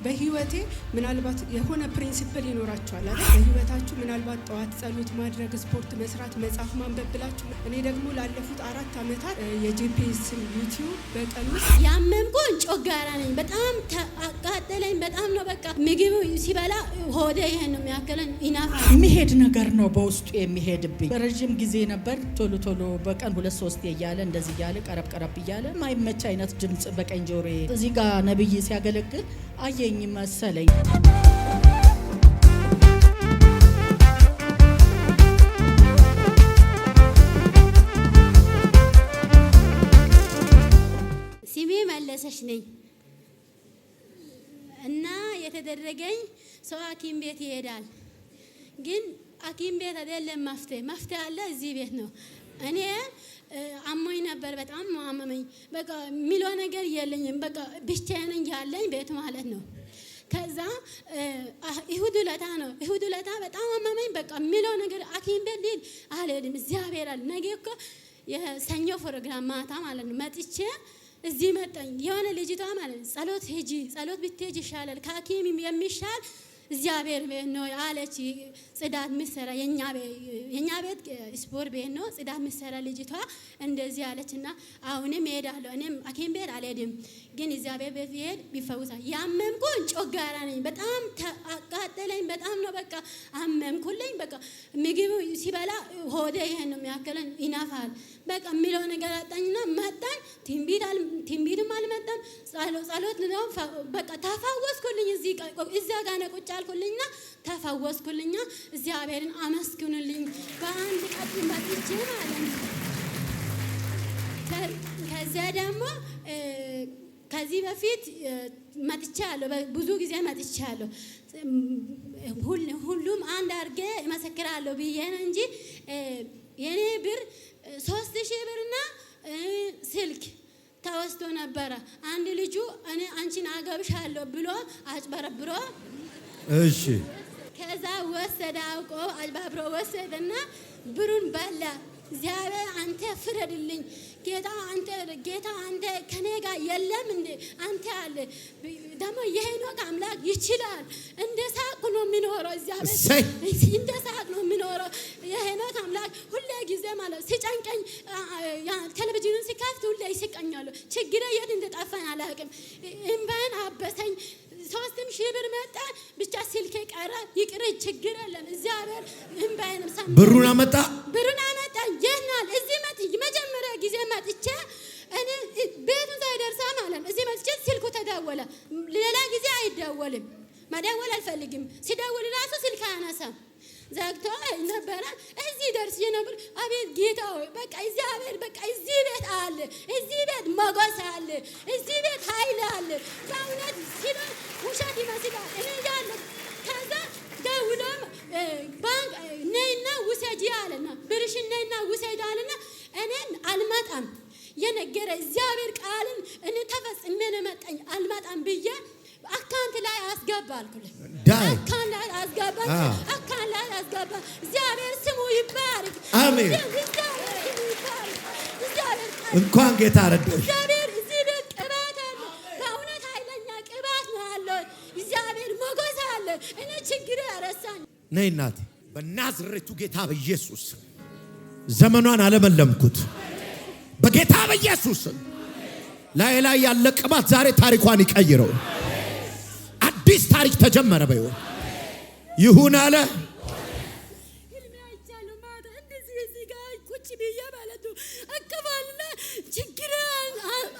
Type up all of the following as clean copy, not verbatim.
በህይወቴ ምናልባት የሆነ ፕሪንሲፕል ይኖራችኋል አይደል? በህይወታችሁ ምናልባት ጠዋት ጸሎት ማድረግ፣ ስፖርት መስራት፣ መጽሐፍ ማንበብ ብላችሁ እኔ ደግሞ ላለፉት 4 ዓመታት የጂፒኤስን ዩቲዩብ በቀን ውስጥ ያመምኩኝ ጮጋራ ነኝ። በጣም አቃጠለኝ። በጣም ነው በቃ ምግብ ሲበላ ሆዴ ይሄን ነው የሚያከለኝ። ኢናፋ የሚሄድ ነገር ነው በውስጡ የሚሄድብኝ። በረጅም ጊዜ ነበር ቶሎ ቶሎ በቀን 2-3 እያለ እንደዚህ እያለ ቀረብ እያለ ማይመች አይነት ድምጽ በቀኝ ጆሮዬ እዚህ ጋር ነብይ ሲያገለግል አየኝ መሰለኝ። ስሜ መለሰች ነኝ እና የተደረገኝ ሰው ሐኪም ቤት ይሄዳል። ግን ሐኪም ቤት አይደለም መፍትሄ አለ እዚህ ቤት ነው። እኔ አሞኝ ነበር፣ በጣም አመመኝ። በቃ ሚሎ ነገር የለኝም። በቃ ብቻዬን ያለኝ ቤት ማለት ነው። ከዛ ይሁድ ለታ በጣም አመመኝ። በቃ ሚሎ ነገር ሐኪም ቤት ልሂድ አልሄድም። እግዚአብሔር አለ ነገ እኮ የሰኞ ፕሮግራም ማታ ማለት ነው መጥቼ እዚህ መጣኝ። የሆነ ልጅቷ ማለት ጸሎት ብትሄጂ ይሻላል ከሐኪም የሚሻል እግዚአብሔር ቤት ነው አለች። ጽዳት ምሰራ የኛ ቤት ስፖርት ቤት ነው። ጽዳት ምሰራ ልጅቷ እንደዚህ አለችና አሁንም እሄዳለሁ። እኔም ሐኪም ቤት አልሄድም፣ ግን እግዚአብሔር ቤት ይሄድ ቢፈውሳል። ያመምኩኝ ጮጋራ ነኝ። በጣም አቃጠለኝ። በጣም ነው በቃ አመምኩልኝ። በቃ ምግብ ሲበላ ሆዴ ይሄን ነው የሚያከለኝ። ይናፋል በቃ የሚለው ነገር አጣኝና መጣኝ። ትንቢትም አልመጣም። ጸሎት ነው በቃ ተፈወስኩልኝ። እዛ ጋር ነው ቁጭ አልኩልኝና ተፈወስኩልኛ። እግዚአብሔርን አመስግኑልኝ። በአንድ ቀን መጥቼ ማለት ነው። ከዚያ ደግሞ ከዚህ በፊት መጥቻለሁ፣ ብዙ ጊዜ መጥቻለሁ። ሁሉም አንድ አድርጌ እመሰክራለሁ ብዬ ነው እንጂ የኔ ብር 3000 ብርና ስልክ ተወስዶ ነበረ። አንድ ልጁ እኔ አንቺን አገብሻለሁ ብሎ አጭበረብሮ እሺ ከዛ ወሰደ፣ አውቆ አጭበርብሮ ወሰደና ብሩን በላ። እግዚአብሔር አንተ ፍረድልኝ ጌታ አንተ ከኔ ጋር የለም እንዴ? አንተ አለ ደግሞ የሄኖክ አምላክ ይችላል። እንደ ሳቅ ነው የሚኖረው። እግዚአብሔር እንደ ሳቅ ነው የሚኖረው። የሄኖክ አምላክ ሁሌ ጊዜ ማለት ሲጨንቀኝ ቴሌቪዥኑን ሲከፍት ሁሌ ይስቀኛሉ። ችግሬ የት እንደጠፋኝ አላውቅም። እምባዬን አበሰኝ። 3000 ብር መጣ፣ ብቻ ስልኬ ቀረ። ይቅር ችግር የለም። እግዚአብሔር እምባዬን ሰማ። ብሩን አመጣ። የናል እዚህ መጀመሪያ ጊዜ መጥቼ እኔ ቤቱን ሳይደርሳ ማለት ነው። እዚህ መጥቼ ስልኩ ተደወለ። ሌላ ጊዜ አይደወልም፣ መደወል አልፈልግም። ሲደውል ራሱ ስልክ አያነሳም፣ ዘግቶ ነበረ። እዚህ ደርስ የነበር አቤት ጌታ ሆይ በቃ እግዚአብሔር በቃ እዚህ ቤት አለ፣ እዚህ ቤት ሞገስ አለ፣ እዚህ ቤት ኃይል አለ። በእውነት ሲል ውሸት ይመስላል። እኔ ያለ ከዛ ደውሎም ባንክ ነይና ውሰጂ አለና ብርሽን ነይና ውሰጂ አለና እኔን አልመጣም የነገረ እግዚአብሔር ቃልን እኔ ተፈጽሜ ነው መጣኝ። አልመጣም ብዬ አካውንት ላይ አስገባልኩልኝ። አካውንት ላይ አስገባ። እግዚአብሔር ስሙ ይባረክ። አሜን። እንኳን ጌታ ረዳሽ። እግዚአብሔር እዚህ ቤት ቅባት አለ። በእውነት ኃይለኛ ቅባት ነው ያለው። እግዚአብሔር ሞገስ አለ። እኔ ችግር ያረሳኝ ነይ እናቴ። በናዝሬቱ ጌታ በኢየሱስ ዘመኗን አለመለምኩት። በጌታ በኢየሱስ ላይ ያለ ቅባት ዛሬ ታሪኳን ይቀይረው። አዲስ ታሪክ ተጀመረ። በይው ይሁን አለ። ችግር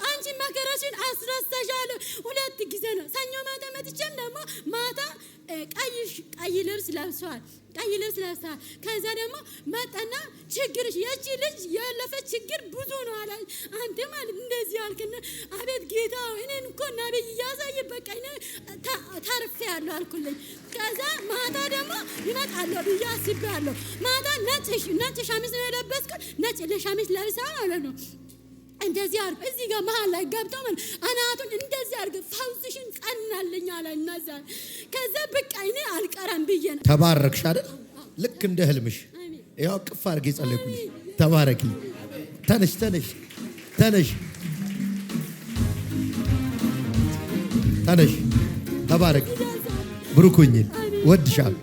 አንቺ መከራሽን አስረሳሻለሁ። 2 ጊዜ ነው። ሰኞ ማታ መጥቼም ደግሞ ማታ ቀይ ልብስ ለብሷል። ከዛ ደግሞ መጣና ችግርሽ የቺ ልጅ ያለፈ ችግር ብዙ ነው አለ። አንተ ማለት እንደዚህ አልከና አቤት ጌታ እኔን እኮ ነብይ ያሳይ በቃ እኔ ታርፌያለሁ አልኩልኝ። ከዛ ማታ ደግሞ ይመጣለሁ ብዬ አስቤያለሁ። ማታ ነጭ ሸሚዝ ነው የለበስኩት። ነጭ ሸሚዝ ለብሳ ማለት ነው እንደዚህ አርግ እዚህ ጋር መሃል ላይ ገብቶ ማለት አናቱን እንደዚህ አርግ ፈውስሽን ጸናልኝ አለ። እናዛ ከዛ በቃ እኔ አልቀረም ብዬ ነው። ተባረክሽ አይደል? ልክ እንደ ህልምሽ ያው ቅፍ አርጌ ጸለይኩልኝ። ተባረኪ። ተነሽ ተነሽ ተነሽ ተነሽ ተባረክ። ብሩኩኝ ወድሻል።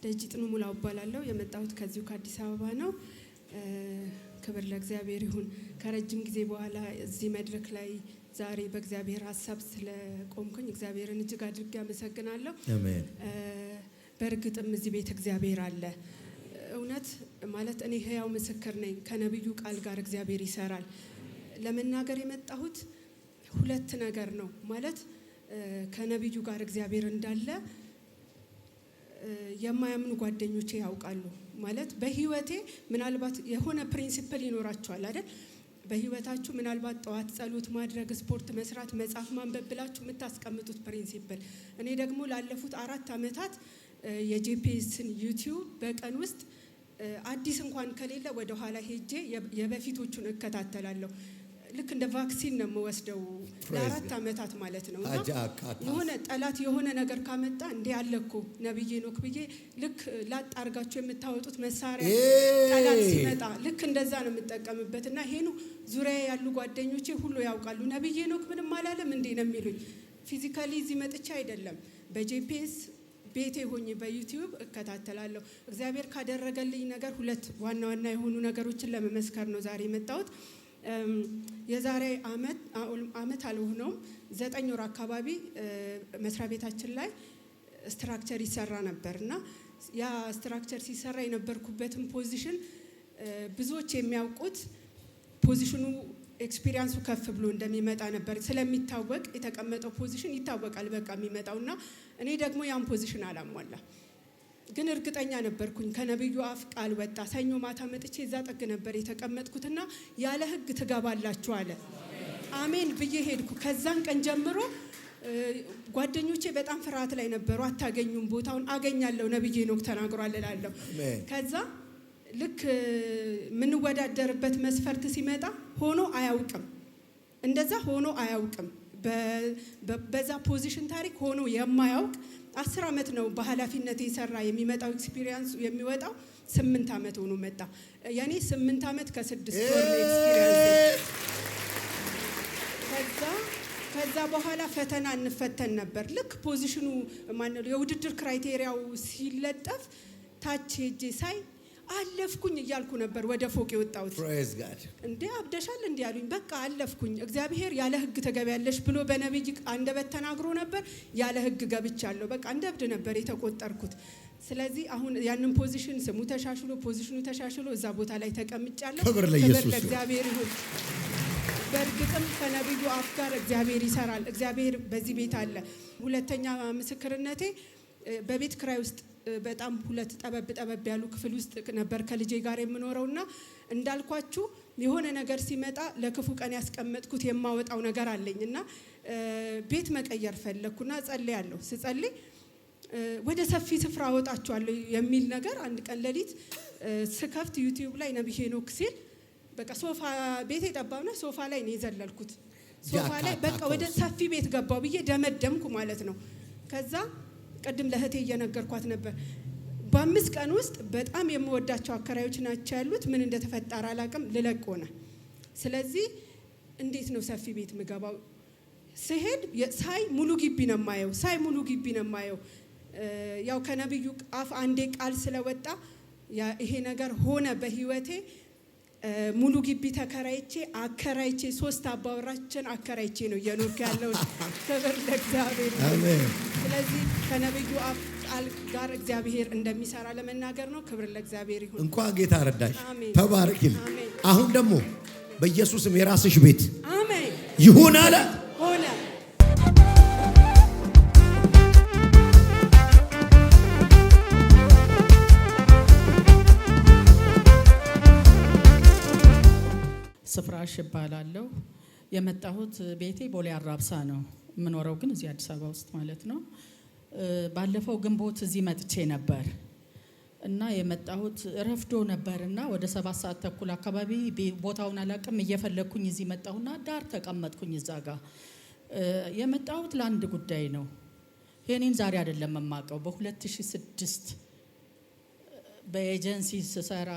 ደጅጥኑ ሙላው እባላለሁ። የመጣሁት ከዚሁ ከአዲስ አበባ ነው። ክብር ለእግዚአብሔር ይሁን። ከረጅም ጊዜ በኋላ እዚህ መድረክ ላይ ዛሬ በእግዚአብሔር ሀሳብ ስለቆምኩኝ እግዚአብሔርን እጅግ አድርጌ አመሰግናለሁ። አሜን። በእርግጥም እዚህ ቤት እግዚአብሔር አለ። እውነት ማለት እኔ ህያው ምስክር ነኝ። ከነቢዩ ቃል ጋር እግዚአብሔር ይሰራል። ለመናገር የመጣሁት ሁለት ነገር ነው። ማለት ከነቢዩ ጋር እግዚአብሔር እንዳለ የማያምኑ ጓደኞቼ ያውቃሉ። ማለት በህይወቴ ምናልባት የሆነ ፕሪንሲፕል ይኖራቸዋል አይደል? በህይወታችሁ ምናልባት ጠዋት ጸሎት ማድረግ፣ ስፖርት መስራት፣ መጽሐፍ ማንበብ ብላችሁ የምታስቀምጡት ፕሪንሲፕል። እኔ ደግሞ ላለፉት 4 ዓመታት የጂፒኤስን ዩቲዩብ በቀን ውስጥ አዲስ እንኳን ከሌለ ወደ ኋላ ሄጄ የበፊቶቹን እከታተላለሁ። ልክ እንደ ቫክሲን ነው የምወስደው ለ4 ዓመታት ማለት ነው። እና የሆነ ጠላት የሆነ ነገር ካመጣ እንዴ አለኮ ነብዬ ኖክ ብዬ ልክ ላጥ አርጋችሁ የምታወጡት መሳሪያ ጠላት ሲመጣ ልክ እንደዛ ነው የምጠቀምበት። እና ይሄኑ ዙሪያ ያሉ ጓደኞቼ ሁሉ ያውቃሉ። ነብዬ ኖክ ምንም አላለም እንዴ ነው የሚሉኝ። ፊዚካሊ እዚህ መጥቻ አይደለም፣ በጂፒኤስ ቤቴ ሆኜ በዩቲዩብ እከታተላለሁ። እግዚአብሔር ካደረገልኝ ነገር ሁለት ዋና ዋና የሆኑ ነገሮችን ለመመስከር ነው ዛሬ የመጣሁት። የዛሬ አመት አልሆነውም 9 ወር አካባቢ መስሪያ ቤታችን ላይ ስትራክቸር ይሰራ ነበርና ያ ስትራክቸር ሲሰራ የነበርኩበትን ፖዚሽን ብዙዎች የሚያውቁት ፖዚሽኑ ኤክስፒሪየንሱ ከፍ ብሎ እንደሚመጣ ነበር ስለሚታወቅ የተቀመጠው ፖዚሽን ይታወቃል በቃ የሚመጣውና እኔ ደግሞ ያን ፖዚሽን አላሟላ። ግን እርግጠኛ ነበርኩኝ። ከነብዩ አፍ ቃል ወጣ። ሰኞ ማታ መጥቼ እዛ ጠግ ነበር የተቀመጥኩትና ያለ ህግ ትገባላችሁ አለ። አሜን ብዬ ሄድኩ። ከዛን ቀን ጀምሮ ጓደኞቼ በጣም ፍርሃት ላይ ነበሩ። አታገኙም ቦታውን። አገኛለሁ ነብዬ ኖክ ተናግሯል እላለሁ። ከዛ ልክ ምንወዳደርበት መስፈርት ሲመጣ ሆኖ አያውቅም። እንደዛ ሆኖ አያውቅም። በዛ ፖዚሽን ታሪክ ሆኖ የማያውቅ 10 ዓመት ነው በኃላፊነት የሰራ የሚመጣው ኤክስፒሪየንስ የሚወጣው 8 ዓመት ሆኖ መጣ። ያኔ 8 ዓመት ከ6 ወር ኤክስፒሪየንስ። ከዛ በኋላ ፈተና እንፈተን ነበር። ልክ ፖዚሽኑ ማነው የውድድር ክራይቴሪያው ሲለጠፍ ታች ሄጄ ሳይ አለፍኩኝ እያልኩ ነበር ወደ ፎቅ የወጣሁት። ፕሬዝ ጋድ። እንዴ አብደሻል እንዴ ያሉኝ። በቃ አለፍኩኝ። እግዚአብሔር ያለ ህግ ተገቢያለሽ ብሎ በነብይ አንደበት ተናግሮ ነበር። ያለ ህግ ገብቻለሁ። በቃ እንደ እብድ ነበር የተቆጠርኩት። ስለዚህ አሁን ያንን ፖዚሽን ስሙ ተሻሽሎ ፖዚሽኑ ተሻሽሎ እዛ ቦታ ላይ ተቀምጫለሁ። ክብር ለኢየሱስ ለእግዚአብሔር ይሁን። በእርግጥም ከነብዩ አፍ ጋር እግዚአብሔር ይሰራል። እግዚአብሔር በዚህ ቤት አለ። ሁለተኛ ምስክርነቴ በቤት ክራይ ውስጥ በጣም 2 ጠበብ ያሉ ክፍል ውስጥ ነበር ከልጄ ጋር የምኖረውና እንዳልኳችሁ የሆነ ነገር ሲመጣ ለክፉ ቀን ያስቀመጥኩት የማወጣው ነገር አለኝና ቤት መቀየር ፈለኩና ጸልያለሁ። ስጸልይ ወደ ሰፊ ስፍራ አወጣቸዋለሁ የሚል ነገር አንድ ቀን ሌሊት ስከፍት ዩቲዩብ ላይ ነብዬ ኖክ ሲል በቃ ሶፋ ቤት የጠባብና ሶፋ ላይ ነው የዘለልኩት። ሶፋ ላይ በቃ ወደ ሰፊ ቤት ገባው ብዬ ደመደምኩ ማለት ነው። ከዛ ቀድም ለህቴ እየነገርኳት ነበር። በ5 ቀን ውስጥ በጣም የምወዳቸው አከራዮች ናቸው ያሉት። ምን እንደተፈጠረ አላውቅም። ልለቅ ሆነ። ስለዚህ እንዴት ነው ሰፊ ቤት ምገባው? ስሄድ ሳይ ሙሉ ግቢ ነው የማየው። ያው ከነብዩ አፍ አንዴ ቃል ስለወጣ ይሄ ነገር ሆነ በህይወቴ። ሙሉ ግቢ ተከራይቼ አከራይቼ 3 አባወራችን አከራይቼ ነው እየኖርኩ ያለው። ክብር ለእግዚአብሔር። አሜን። ስለዚህ ከነብዩ አፍ ቃል ጋር እግዚአብሔር እንደሚሰራ ለመናገር ነው። ክብር ለእግዚአብሔር ይሁን። እንኳን ጌታ ረዳሽ። አሜን። ተባረክል። አሜን። አሁን ደግሞ በኢየሱስም የራስሽ ቤት አሜን ይሁን አለ ሆነ። ስፍራሽ እባላለሁ። የመጣሁት ቤቴ ቦሌ አራብሳ ነው። የምኖረው ግን እዚህ አዲስ አበባ ውስጥ ማለት ነው። ባለፈው ግንቦት እዚህ መጥቼ ነበር እና የመጣሁት ረፍዶ ነበርና ወደ 7 ሰዓት ተኩል አካባቢ ቦታውን አላቅም እየፈለኩኝ እዚህ መጣሁና ዳር ተቀመጥኩኝ። እዛ ጋር የመጣሁት ለአንድ ጉዳይ ነው። ይሄንን ዛሬ አይደለም የማውቀው። በ2006 በኤጀንሲ ስሰራ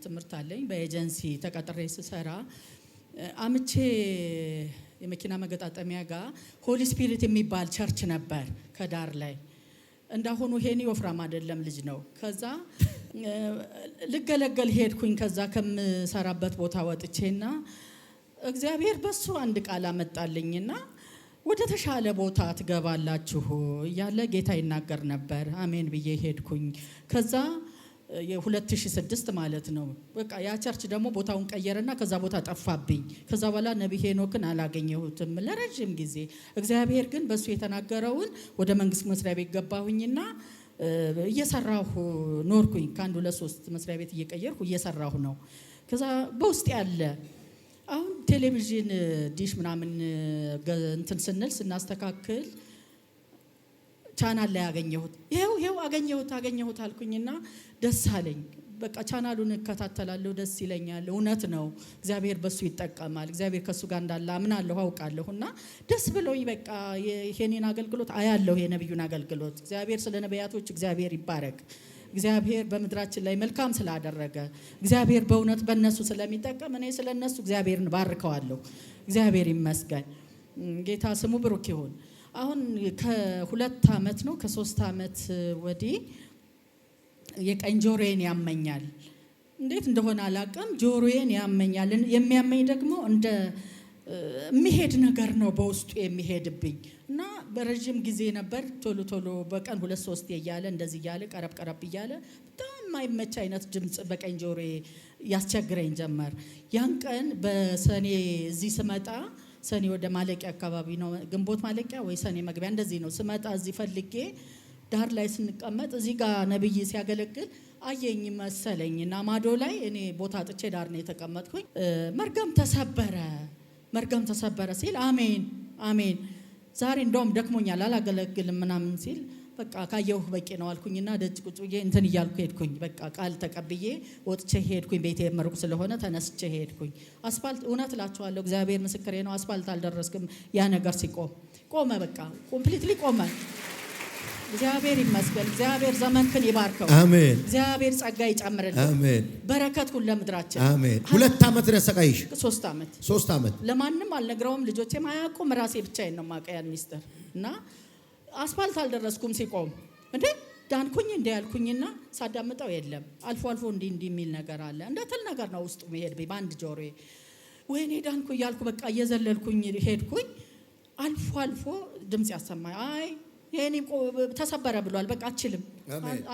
ትምህርት አለኝ። በኤጀንሲ ተቀጥሬ ስሰራ አምቼ የመኪና መገጣጠሚያ ጋር ሆሊ ስፒሪት የሚባል ቸርች ነበር ከዳር ላይ። እንዳሁኑ ሄኒ ወፍራም አይደለም ልጅ ነው። ከዛ ልገለገል ሄድኩኝ። ከዛ ከምሰራበት ቦታ ወጥቼና እግዚአብሔር በሱ አንድ ቃል አመጣልኝና ወደ ተሻለ ቦታ ትገባላችሁ እያለ ጌታ ይናገር ነበር። አሜን ብዬ ሄድኩኝ። ከዛ የ2006 ማለት ነው። በቃ ያ ቸርች ደግሞ ቦታውን ቀየረና ከዛ ቦታ ጠፋብኝ። ከዛ በኋላ ነብይ ሄኖክን አላገኘሁትም ለረጅም ጊዜ። እግዚአብሔር ግን በሱ የተናገረውን ወደ መንግስት መስሪያ ቤት ገባሁኝና እየሰራሁ ኖርኩኝ። ከአንድ 2-3 መስሪያ ቤት እየቀየርኩ እየሰራሁ ነው። ከዛ በውስጥ ያለ አሁን ቴሌቪዥን ዲሽ ምናምን እንትን ስንል ስናስተካክል ቻናል ላይ አገኘሁት። ይሄው አገኘሁት አልኩኝና ደስ አለኝ። በቃ ቻናሉን እከታተላለሁ፣ ደስ ይለኛል። እውነት ነው፣ እግዚአብሔር በሱ ይጠቀማል። እግዚአብሔር ከሱ ጋር እንዳለ አምናለሁ፣ አውቃለሁና ደስ ብሎኝ በቃ የኔን አገልግሎት አያለሁ፣ የነብዩን አገልግሎት። እግዚአብሔር ስለ ነቢያቶች እግዚአብሔር ይባረክ። እግዚአብሔር በምድራችን ላይ መልካም ስላደረገ እግዚአብሔር በእውነት በእነሱ ስለሚጠቀም እኔ ስለነሱ እግዚአብሔርን ባርከዋለሁ። እግዚአብሔር ይመስገን። ጌታ ስሙ ብሩክ ይሁን። አሁን ከ2 ዓመት ነው ከ3 ዓመት ወዲህ የቀኝ ጆሮዬን ያመኛል። እንዴት እንደሆነ አላውቅም፣ ጆሮዬን ያመኛል። የሚያመኝ ደግሞ እንደ የሚሄድ ነገር ነው በውስጡ የሚሄድብኝ እና በረጅም ጊዜ ነበር። ቶሎ በቀን 2-3 እያለ እንደዚህ እያለ ቀረብ እያለ በጣም የማይመች አይነት ድምጽ በቀኝ ጆሮዬ ያስቸግረኝ ጀመር። ያን ቀን በሰኔ እዚህ ስመጣ ሰኔ ወደ ማለቂያ አካባቢ ነው፣ ግንቦት ማለቂያ ወይ ሰኔ መግቢያ እንደዚህ ነው። ስመጣ እዚህ ፈልጌ ዳር ላይ ስንቀመጥ እዚህ ጋር ነብይ ሲያገለግል አየኝ መሰለኝና ማዶ ላይ እኔ ቦታ አጥቼ ዳር ነው የተቀመጥኩኝ። መርገም ተሰበረ ሲል አሜን ዛሬ እንደውም ደክሞኛል አላገለግልም ምናምን ሲል በቃ ካየሁህ በቂ ነው አልኩኝና ደጅ ቁጭ ብዬ እንትን እያልኩ ሄድኩኝ። በቃ ቃል ተቀብዬ ወጥቼ ሄድኩኝ። ቤቴ መርቁ ስለሆነ ተነስቼ ሄድኩኝ። አስፋልት እውነት እላችኋለሁ እግዚአብሔር ምስክሬ ነው፣ አስፋልት አልደረስክም። ያ ነገር ቆመ፣ በቃ ኮምፕሊትሊ ቆመ። እግዚአብሔር ይመስገን። እግዚአብሔር ዘመንክን ይባርከው። አሜን። እግዚአብሔር ጸጋ ይጨምርልን። አሜን። በረከት ሁሉ ለምድራችን። አሜን። 2 ዓመት ረሰቃይሽ? 3 ዓመት ለማንም አልነግረውም፣ ልጆቼም አያውቁም። ራሴ ብቻዬን ነው የማውቀው ያን ሚስጥር እና አስፋልት አልደረስኩም። ሲቆም እንዴ ዳንኩኝ እንደ ያልኩኝና ሳዳምጠው የለም። አልፎ እንዲህ የሚል ነገር አለ። እንደተል ነገር ነው ውስጡ መሄድ በአንድ ጆሮዬ። ወይኔ ዳንኩ እያልኩ በቃ እየዘለልኩኝ ሄድኩኝ። አልፎ ድምጽ ያሰማኝ። አይ የኔ ተሰበረ ብሏል፣ በቃ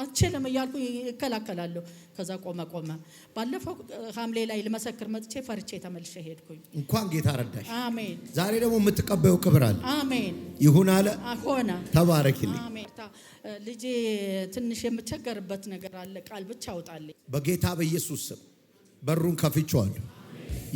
አልችልም እያልኩ እከላከላለሁ። ከዛ ቆመ። ባለፈው ሐምሌ ላይ ልመሰክር መጥቼ ፈርቼ ተመልሼ ሄድኩኝ። እንኳን ጌታ ረዳሽ። አሜን። ዛሬ ደግሞ የምትቀበዩ ክብር አለ። አሜን። ይሁን አለ ሆነ። ተባረክልኝ። አሜን። ልጄ ትንሽ የምቸገርበት ነገር አለ፣ ቃል ብቻ አውጣልኝ። በጌታ በኢየሱስ ስም በሩን ከፍቼዋለሁ።